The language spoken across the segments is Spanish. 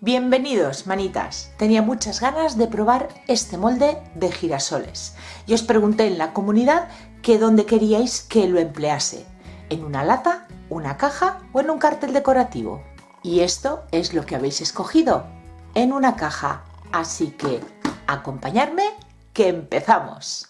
Bienvenidos, manitas. Tenía muchas ganas de probar este molde de girasoles y os pregunté en la comunidad que dónde queríais que lo emplease, en una lata, una caja o en un cartel decorativo. Y esto es lo que habéis escogido, en una caja. Así que acompañadme, que empezamos.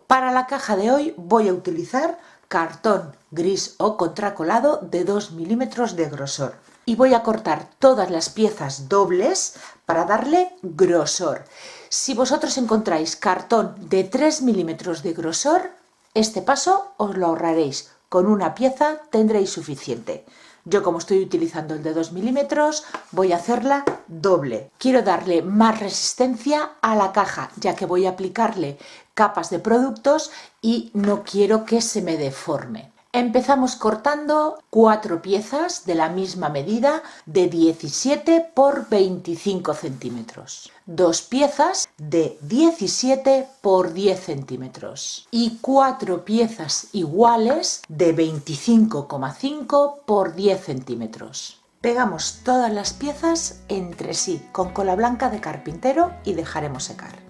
Para la caja de hoy voy a utilizar cartón gris o contracolado de 2 milímetros de grosor y voy a cortar todas las piezas dobles para darle grosor. Si vosotros encontráis cartón de 3 milímetros de grosor, este paso os lo ahorraréis, con una pieza tendréis suficiente. Yo, como estoy utilizando el de 2 milímetros, voy a hacerla doble. Quiero darle más resistencia a la caja, ya que voy a aplicarle capas de productos y no quiero que se me deforme. Empezamos cortando 4 piezas de la misma medida de 17 por 25 centímetros. 2 piezas de 17 por 10 centímetros y 4 piezas iguales de 25,5 por 10 centímetros. Pegamos todas las piezas entre sí con cola blanca de carpintero y dejaremos secar.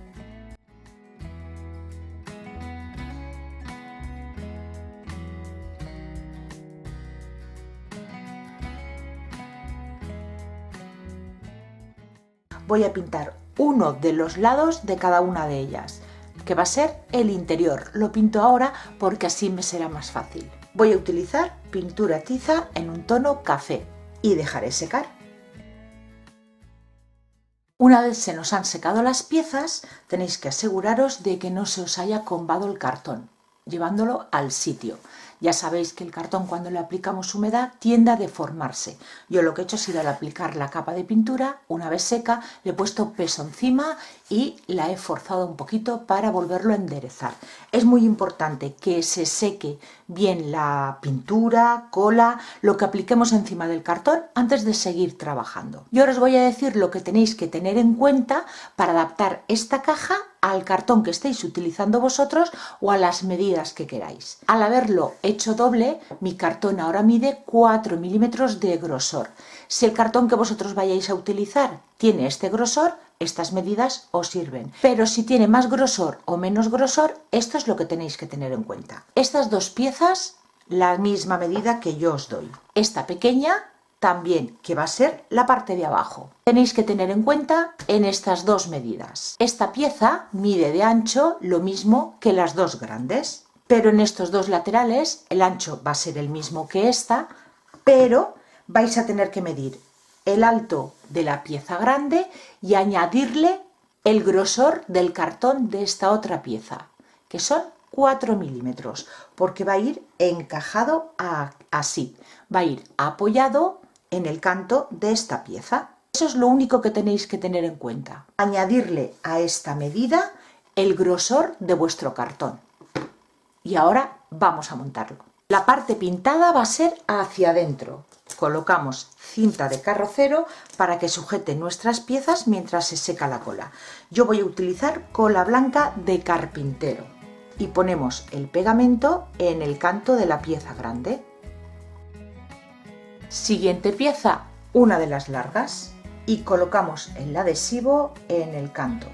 Voy a pintar uno de los lados de cada una de ellas, que va a ser el interior. Lo pinto ahora porque así me será más fácil. Voy a utilizar pintura tiza en un tono café y dejaré secar. Una vez se nos han secado las piezas, tenéis que aseguraros de que no se os haya combado el cartón, llevándolo al sitio. Ya sabéis que el cartón, cuando le aplicamos humedad, tiende a deformarse. Yo lo que he hecho ha sido, al aplicar la capa de pintura, una vez seca, le he puesto peso encima y la he forzado un poquito para volverlo a enderezar. Es muy importante que se seque bien la pintura, cola, lo que apliquemos encima del cartón antes de seguir trabajando. Yo ahora os voy a decir lo que tenéis que tener en cuenta para adaptar esta caja al cartón que estéis utilizando vosotros o a las medidas que queráis. Al haberlo hecho doble, mi cartón ahora mide 4 milímetros de grosor. Si el cartón que vosotros vayáis a utilizar tiene este grosor, estas medidas os sirven. Pero si tiene más grosor o menos grosor, esto es lo que tenéis que tener en cuenta. Estas dos piezas, la misma medida que yo os doy. Esta pequeña también, que va a ser la parte de abajo. Tenéis que tener en cuenta en estas dos medidas. Esta pieza mide de ancho lo mismo que las dos grandes, pero en estos dos laterales el ancho va a ser el mismo que esta, pero vais a tener que medir el alto de la pieza grande y añadirle el grosor del cartón de esta otra pieza, que son 4 milímetros, porque va a ir encajado así, va a ir apoyado en el canto de esta pieza. Eso es lo único que tenéis que tener en cuenta. Añadirle a esta medida el grosor de vuestro cartón. Y ahora vamos a montarlo. La parte pintada va a ser hacia adentro. Colocamos cinta de carrocero para que sujete nuestras piezas mientras se seca la cola. Yo voy a utilizar cola blanca de carpintero. Y ponemos el pegamento en el canto de la pieza grande. Siguiente pieza, una de las largas, y colocamos el adhesivo en el canto.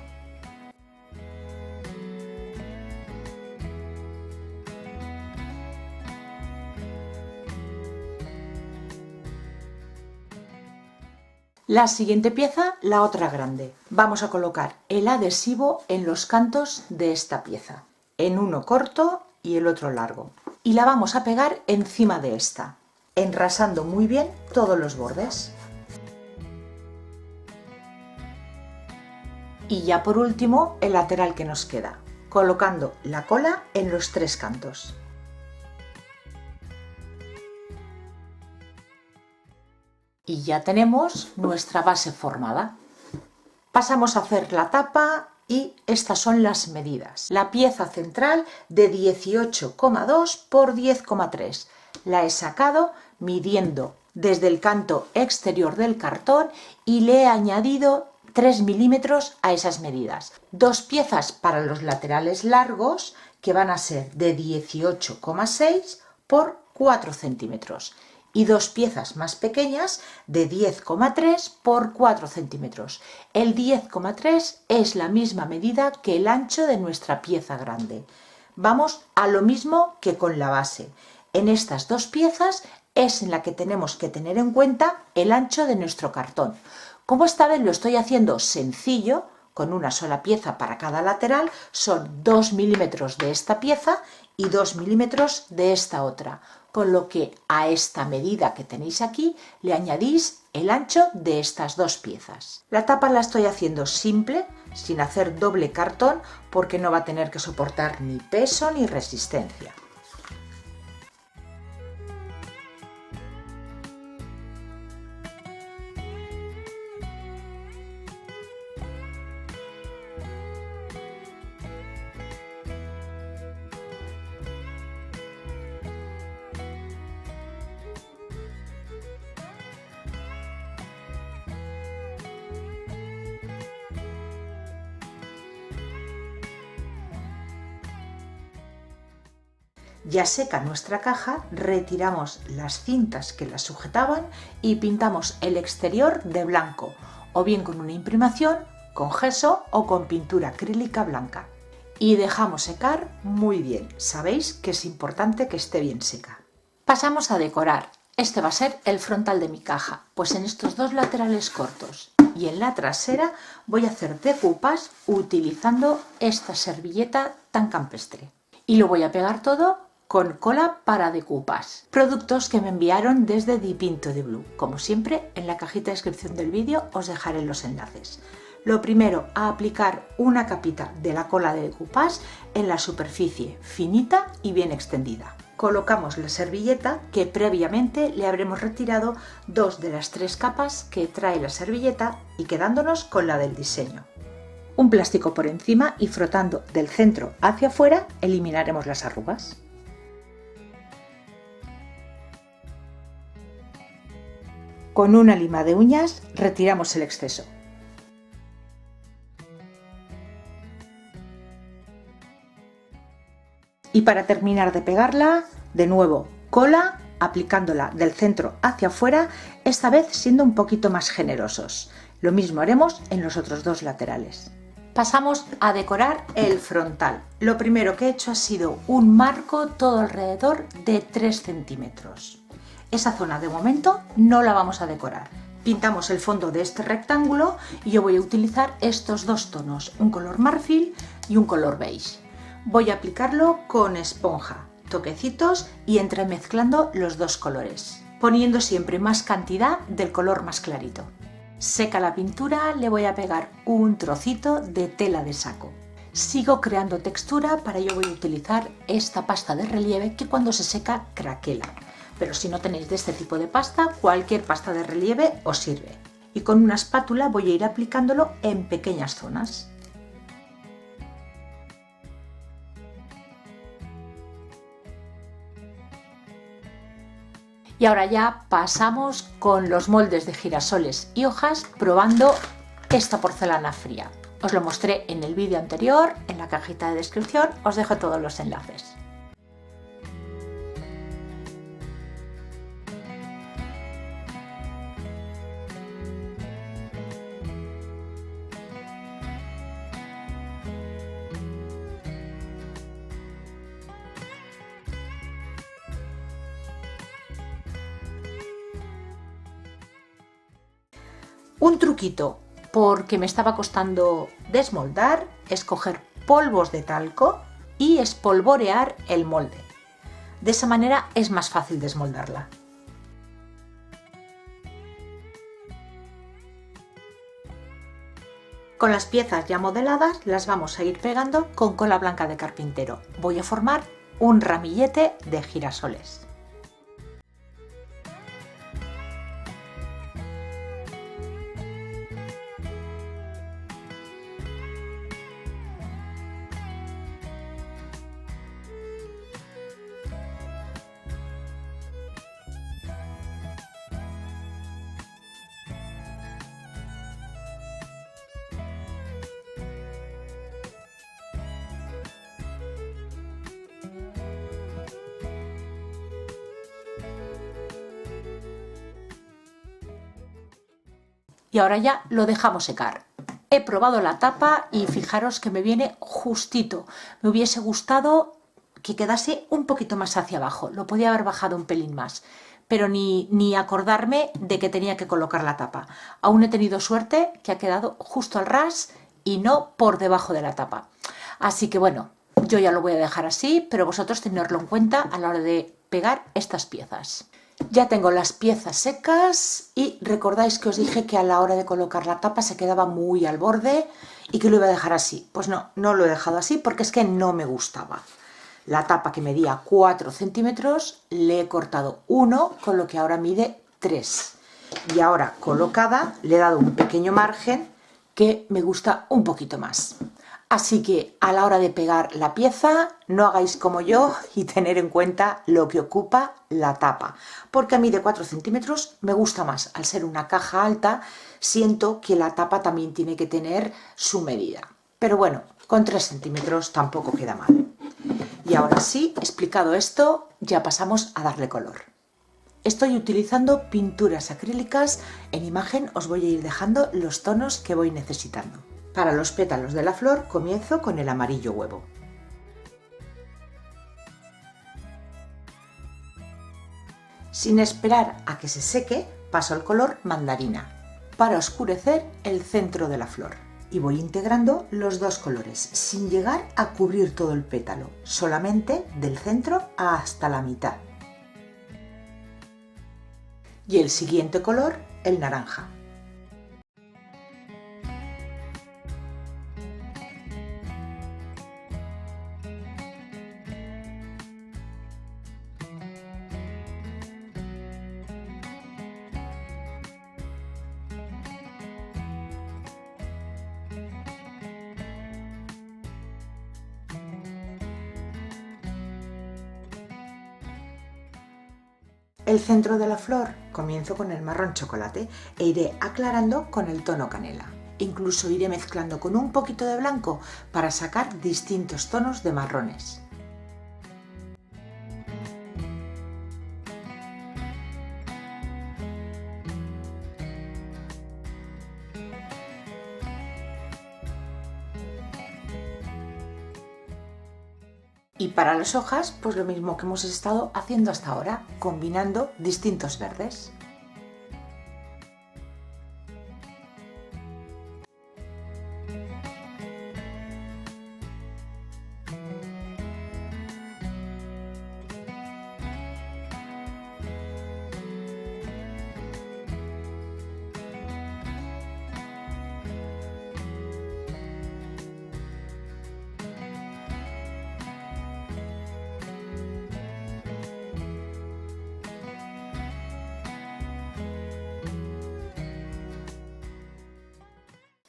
La siguiente pieza, la otra grande. Vamos a colocar el adhesivo en los cantos de esta pieza, en uno corto y el otro largo. Y la vamos a pegar encima de esta, enrasando muy bien todos los bordes. Y ya por último, el lateral que nos queda, colocando la cola en los tres cantos. Y ya tenemos nuestra base formada. Pasamos a hacer la tapa y estas son las medidas. La pieza central de 18,2 por 10,3. La he sacado midiendo desde el canto exterior del cartón y le he añadido 3 milímetros a esas medidas. Dos piezas para los laterales largos, que van a ser de 18,6 por 4 centímetros y dos piezas más pequeñas de 10,3 por 4 centímetros. El 10,3 es la misma medida que el ancho de nuestra pieza grande. Vamos a lo mismo que con la base. En estas dos piezas es en la que tenemos que tener en cuenta el ancho de nuestro cartón. Como esta vez lo estoy haciendo sencillo, con una sola pieza para cada lateral, son 2 milímetros de esta pieza y 2 milímetros de esta otra, con lo que a esta medida que tenéis aquí le añadís el ancho de estas dos piezas. La tapa la estoy haciendo simple, sin hacer doble cartón, porque no va a tener que soportar ni peso ni resistencia. Ya seca nuestra caja, retiramos las cintas que la sujetaban y pintamos el exterior de blanco, o bien con una imprimación, con gesso o con pintura acrílica blanca. Y dejamos secar muy bien. Sabéis que es importante que esté bien seca. Pasamos a decorar. Este va a ser el frontal de mi caja, pues en estos dos laterales cortos y en la trasera voy a hacer decoupage utilizando esta servilleta tan campestre. Y lo voy a pegar todo con cola para decoupage. Productos que me enviaron desde Dipinto de Blue. Como siempre, en la cajita de descripción del vídeo os dejaré los enlaces. Lo primero, a aplicar una capita de la cola de decoupage en la superficie finita y bien extendida. Colocamos la servilleta que previamente le habremos retirado 2 de las 3 capas que trae la servilleta y quedándonos con la del diseño. Un plástico por encima y frotando del centro hacia afuera eliminaremos las arrugas. Con una lima de uñas retiramos el exceso. Y para terminar de pegarla, de nuevo cola, aplicándola del centro hacia afuera, esta vez siendo un poquito más generosos. Lo mismo haremos en los otros dos laterales. Pasamos a decorar el frontal. Lo primero que he hecho ha sido un marco todo alrededor de 3 centímetros. Esa zona de momento no la vamos a decorar. Pintamos el fondo de este rectángulo y yo voy a utilizar estos dos tonos, un color marfil y un color beige. Voy a aplicarlo con esponja, toquecitos y entremezclando los dos colores, poniendo siempre más cantidad del color más clarito. Seca la pintura, le voy a pegar un trocito de tela de saco. Sigo creando textura, para ello voy a utilizar esta pasta de relieve que cuando se seca craquela. Pero si no tenéis de este tipo de pasta, cualquier pasta de relieve os sirve. Y con una espátula voy a ir aplicándolo en pequeñas zonas. Y ahora ya pasamos con los moldes de girasoles y hojas probando esta porcelana fría. Os lo mostré en el vídeo anterior, en la cajita de descripción, os dejo todos los enlaces. Un truquito, porque me estaba costando desmoldar, es coger polvos de talco y espolvorear el molde. De esa manera es más fácil desmoldarla. Con las piezas ya modeladas las vamos a ir pegando con cola blanca de carpintero. Voy a formar un ramillete de girasoles. Y ahora ya lo dejamos secar. He probado la tapa y fijaros que me viene justito. Me hubiese gustado que quedase un poquito más hacia abajo. Lo podía haber bajado un pelín más, pero ni acordarme de que tenía que colocar la tapa. Aún he tenido suerte que ha quedado justo al ras y no por debajo de la tapa. Así que bueno, yo ya lo voy a dejar así, pero vosotros tenerlo en cuenta a la hora de pegar estas piezas. Ya tengo las piezas secas y recordáis que os dije que a la hora de colocar la tapa se quedaba muy al borde y que lo iba a dejar así. Pues no, no lo he dejado así porque es que no me gustaba. La tapa que medía 4 centímetros le he cortado 1, con lo que ahora mide 3. Y ahora colocada le he dado un pequeño margen que me gusta un poquito más. Así que a la hora de pegar la pieza no hagáis como yo y tener en cuenta lo que ocupa la tapa, porque a mí de 4 centímetros me gusta más. Al ser una caja alta siento que la tapa también tiene que tener su medida, pero bueno, con 3 centímetros tampoco queda mal. Y ahora sí, explicado esto, ya pasamos a darle color. Estoy utilizando pinturas acrílicas. En imagen os voy a ir dejando los tonos que voy necesitando. Para los pétalos de la flor comienzo con el amarillo huevo. Sin esperar a que se seque, paso al color mandarina para oscurecer el centro de la flor. Y voy integrando los dos colores sin llegar a cubrir todo el pétalo, solamente del centro hasta la mitad. Y el siguiente color, el naranja. El centro de la flor comienzo con el marrón chocolate e iré aclarando con el tono canela. Incluso iré mezclando con un poquito de blanco para sacar distintos tonos de marrones. Y para las hojas, pues lo mismo que hemos estado haciendo hasta ahora, combinando distintos verdes.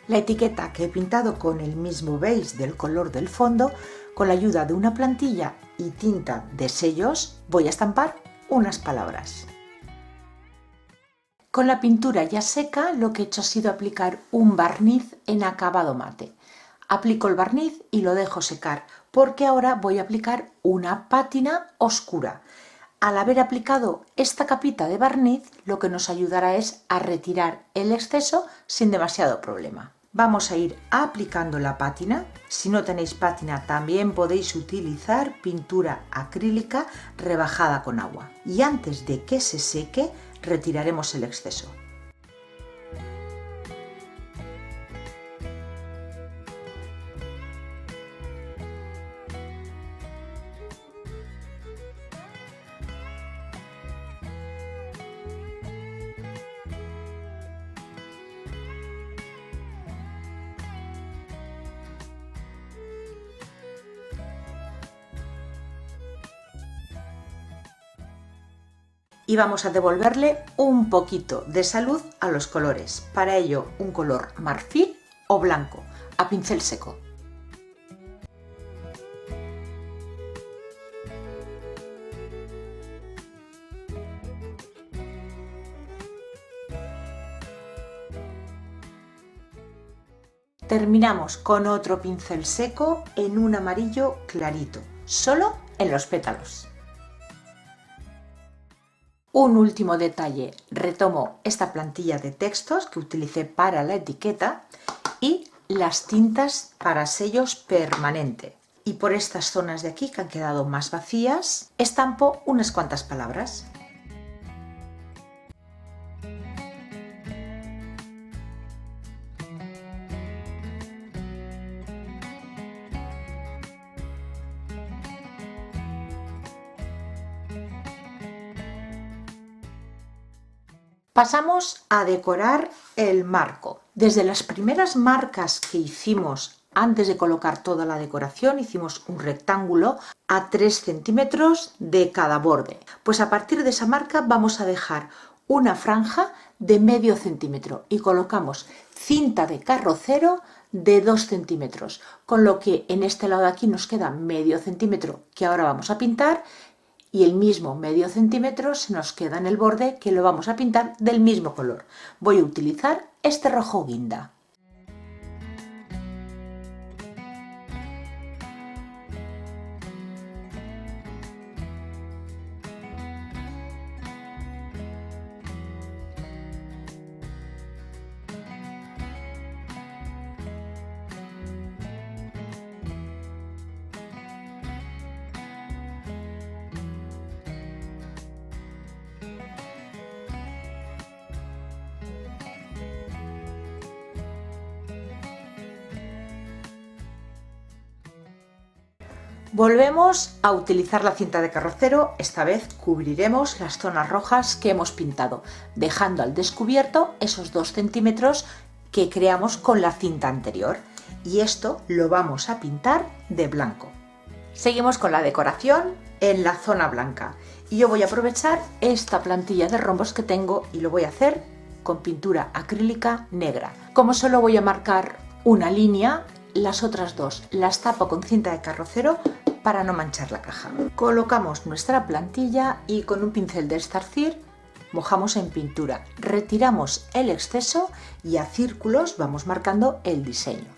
La etiqueta que he pintado con el mismo beige del color del fondo, con la ayuda de una plantilla y tinta de sellos, voy a estampar unas palabras. Con la pintura ya seca, lo que he hecho ha sido aplicar un barniz en acabado mate. Aplico el barniz y lo dejo secar, porque ahora voy a aplicar una pátina oscura. Al haber aplicado esta capita de barniz, lo que nos ayudará es a retirar el exceso sin demasiado problema. Vamos a ir aplicando la pátina. Si no tenéis pátina, también podéis utilizar pintura acrílica rebajada con agua. Y antes de que se seque, retiraremos el exceso. Y vamos a devolverle un poquito de salud a los colores. Para ello, un color marfil o blanco, a pincel seco. Terminamos con otro pincel seco en un amarillo clarito, solo en los pétalos. Un último detalle, retomo esta plantilla de textos que utilicé para la etiqueta y las tintas para sellos permanente. Y por estas zonas de aquí que han quedado más vacías, estampo unas cuantas palabras. Pasamos a decorar el marco. Desde las primeras marcas que hicimos antes de colocar toda la decoración, hicimos un rectángulo a 3 centímetros de cada borde. Pues a partir de esa marca vamos a dejar una franja de medio centímetro y colocamos cinta de carrocero de 2 centímetros, con lo que en este lado de aquí nos queda medio centímetro que ahora vamos a pintar, y el mismo medio centímetro se nos queda en el borde que lo vamos a pintar del mismo color. Voy a utilizar este rojo guinda. Volvemos a utilizar la cinta de carrocero, esta vez cubriremos las zonas rojas que hemos pintado, dejando al descubierto esos 2 centímetros que creamos con la cinta anterior. Y esto lo vamos a pintar de blanco. Seguimos con la decoración en la zona blanca. Y yo voy a aprovechar esta plantilla de rombos que tengo y lo voy a hacer con pintura acrílica negra. Como solo voy a marcar una línea, las otras dos las tapo con cinta de carrocero para no manchar la caja. Colocamos nuestra plantilla y con un pincel de estarcir mojamos en pintura, retiramos el exceso y a círculos vamos marcando el diseño.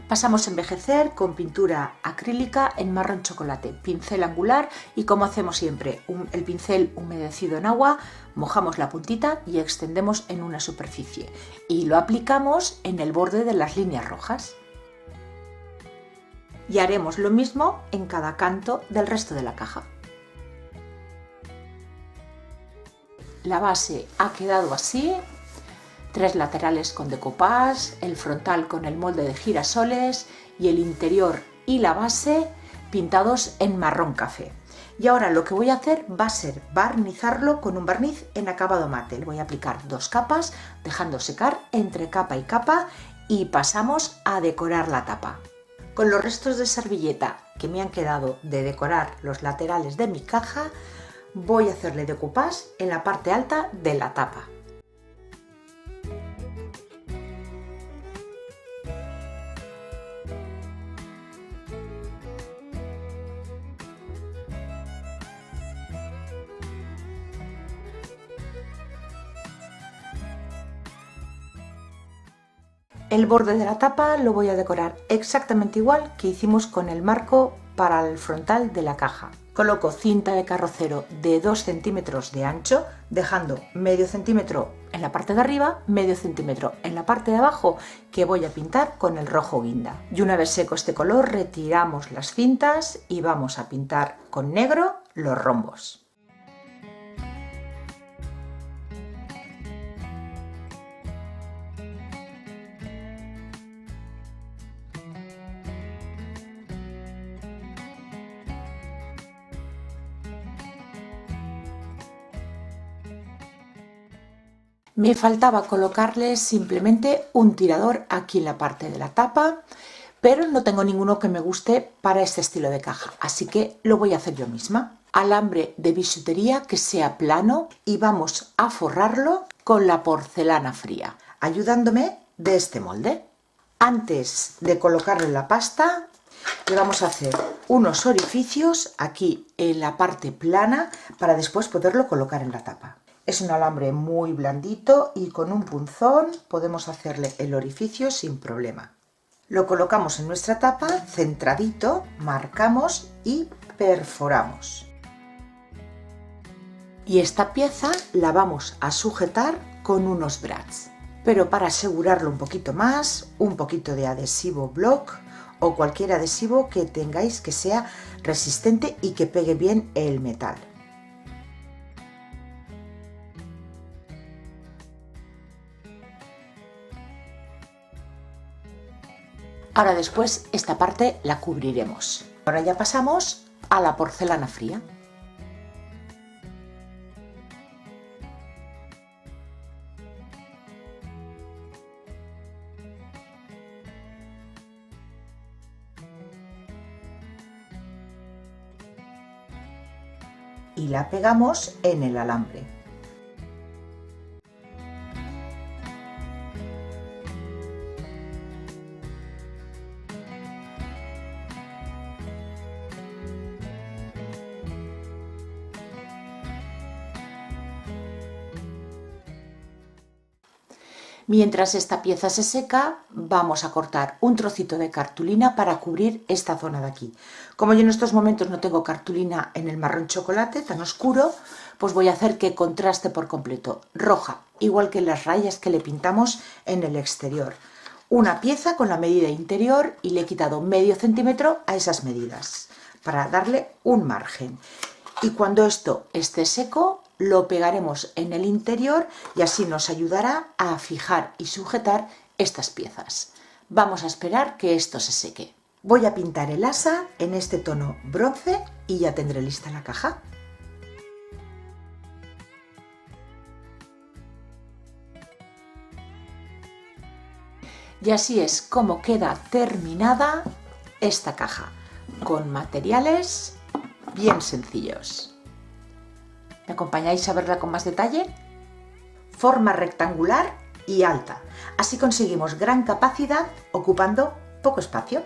Pasamos a envejecer con pintura acrílica en marrón chocolate, pincel angular y, como hacemos siempre, el pincel humedecido en agua, mojamos la puntita y extendemos en una superficie y lo aplicamos en el borde de las líneas rojas. Y haremos lo mismo en cada canto del resto de la caja. La base ha quedado así. 3 laterales con decoupage, el frontal con el molde de girasoles y el interior y la base pintados en marrón café. Y ahora lo que voy a hacer va a ser barnizarlo con un barniz en acabado mate. Le voy a aplicar 2 capas, dejando secar entre capa y capa y pasamos a decorar la tapa. Con los restos de servilleta que me han quedado de decorar los laterales de mi caja, voy a hacerle decoupage en la parte alta de la tapa. El borde de la tapa lo voy a decorar exactamente igual que hicimos con el marco para el frontal de la caja. Coloco cinta de carrocero de 2 centímetros de ancho, dejando medio centímetro en la parte de arriba, medio centímetro en la parte de abajo, que voy a pintar con el rojo guinda. Y una vez seco este color, retiramos las cintas y vamos a pintar con negro los rombos. Me faltaba colocarle simplemente un tirador aquí en la parte de la tapa, pero no tengo ninguno que me guste para este estilo de caja, así que lo voy a hacer yo misma. Alambre de bisutería que sea plano y vamos a forrarlo con la porcelana fría, ayudándome de este molde. Antes de colocarle la pasta, le vamos a hacer unos orificios aquí en la parte plana para después poderlo colocar en la tapa. Es un alambre muy blandito y con un punzón podemos hacerle el orificio sin problema. Lo colocamos en nuestra tapa, centradito, marcamos y perforamos. Y esta pieza la vamos a sujetar con unos brads. Pero para asegurarlo un poquito más, un poquito de adhesivo block o cualquier adhesivo que tengáis que sea resistente y que pegue bien el metal. Ahora después esta parte la cubriremos. Ahora ya pasamos a la porcelana fría. Y la pegamos en el alambre. Mientras esta pieza se seca, vamos a cortar un trocito de cartulina para cubrir esta zona de aquí. Como yo en estos momentos no tengo cartulina en el marrón chocolate tan oscuro, pues voy a hacer que contraste por completo. Roja, igual que las rayas que le pintamos en el exterior. Una pieza con la medida interior y le he quitado medio centímetro a esas medidas para darle un margen. Y cuando esto esté seco, lo pegaremos en el interior y así nos ayudará a fijar y sujetar estas piezas. Vamos a esperar que esto se seque. Voy a pintar el asa en este tono bronce y ya tendré lista la caja. Y así es como queda terminada esta caja, con materiales bien sencillos. ¿Me acompañáis a verla con más detalle? Forma rectangular y alta. Así conseguimos gran capacidad ocupando poco espacio.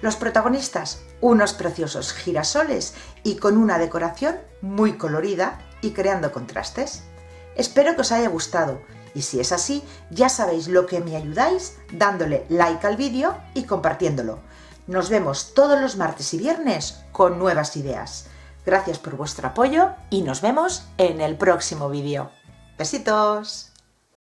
Los protagonistas, unos preciosos girasoles y con una decoración muy colorida y creando contrastes. Espero que os haya gustado y si es así, ya sabéis lo que me ayudáis dándole like al vídeo y compartiéndolo. Nos vemos todos los martes y viernes con nuevas ideas. Gracias por vuestro apoyo y nos vemos en el próximo vídeo. ¡Besitos!